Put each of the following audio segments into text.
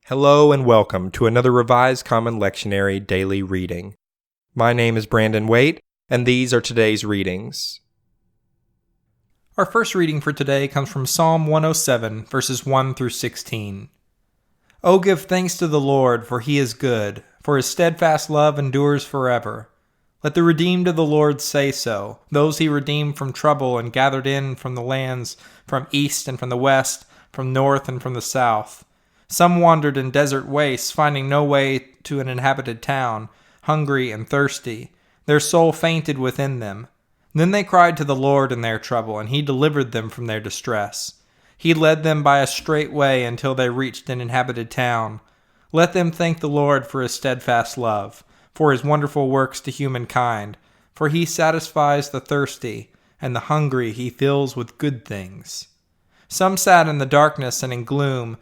Hello and welcome to another Revised Common Lectionary daily reading. My name is Brandon Waite, and these are today's readings. Our first reading for today comes from Psalm 107, verses 1 through 16. O give thanks to the Lord, for he is good, for his steadfast love endures forever. Let the redeemed of the Lord say so, those he redeemed from trouble and gathered in from the lands, from east and from the west, from north and from the south. Some wandered in desert wastes, finding no way to an inhabited town, hungry and thirsty. Their soul fainted within them. Then they cried to the Lord in their trouble, and he delivered them from their distress. He led them by a straight way until they reached an inhabited town. Let them thank the Lord for his steadfast love, for his wonderful works to humankind. For he satisfies the thirsty, and the hungry he fills with good things. Some sat in the darkness and in gloom,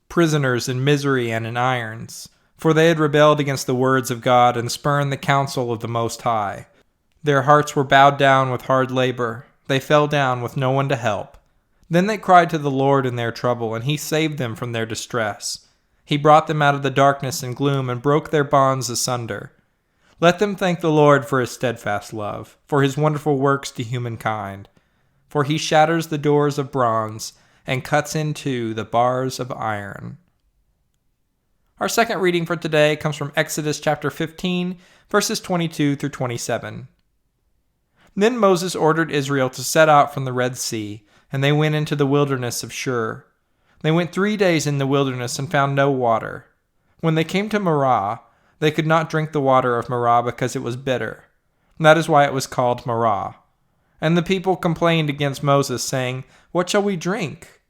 prisoners in misery and in irons, for they had rebelled against the words of God and spurned the counsel of the Most High. Their hearts were bowed down with hard labor. They fell down with no one to help. Then they cried to the Lord in their trouble, and he saved them from their distress. He brought them out of the darkness and gloom and broke their bonds asunder. Let them thank the Lord for his steadfast love, for his wonderful works to humankind. For he shatters the doors of bronze and cuts in two the bars of iron. Our second reading for today comes from Exodus chapter 15, verses 22 through 27. Then Moses ordered Israel to set out from the Red Sea, and they went into the wilderness of Shur. They went 3 days in the wilderness and found no water. When they came to Marah, they could not drink the water of Marah because it was bitter. That is why it was called Marah. And the people complained against Moses, saying, "What shall we drink?"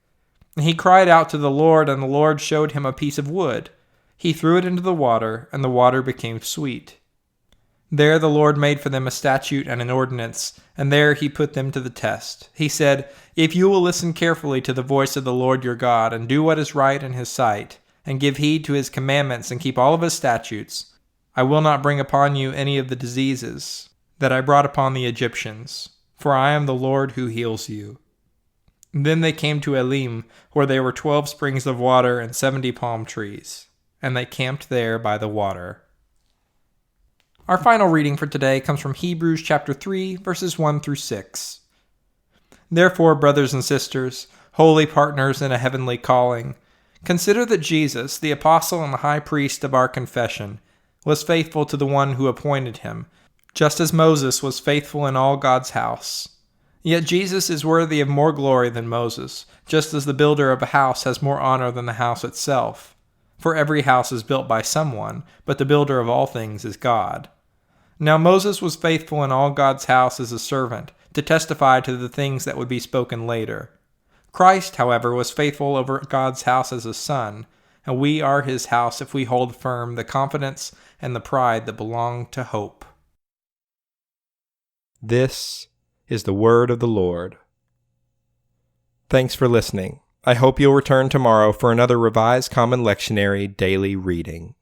And he cried out to the Lord, and the Lord showed him a piece of wood. He threw it into the water, and the water became sweet. There the Lord made for them a statute and an ordinance, and there he put them to the test. He said, "If you will listen carefully to the voice of the Lord your God, and do what is right in his sight, and give heed to his commandments, and keep all of his statutes, I will not bring upon you any of the diseases that I brought upon the Egyptians. For I am the Lord who heals you." Then they came to Elim, where there were 12 springs of water and 70 palm trees, and they camped there by the water. Our final reading for today comes from Hebrews chapter 3, verses 1 through 6. Therefore, brothers and sisters, holy partners in a heavenly calling, consider that Jesus, the apostle and the high priest of our confession, was faithful to the one who appointed him, just as Moses was faithful in all God's house. Yet Jesus is worthy of more glory than Moses, just as the builder of a house has more honor than the house itself. For every house is built by someone, but the builder of all things is God. Now Moses was faithful in all God's house as a servant, to testify to the things that would be spoken later. Christ, however, was faithful over God's house as a son, and we are his house if we hold firm the confidence and the pride that belong to hope. This is the word of the Lord. Thanks for listening. I hope you'll return tomorrow for another Revised Common Lectionary daily reading.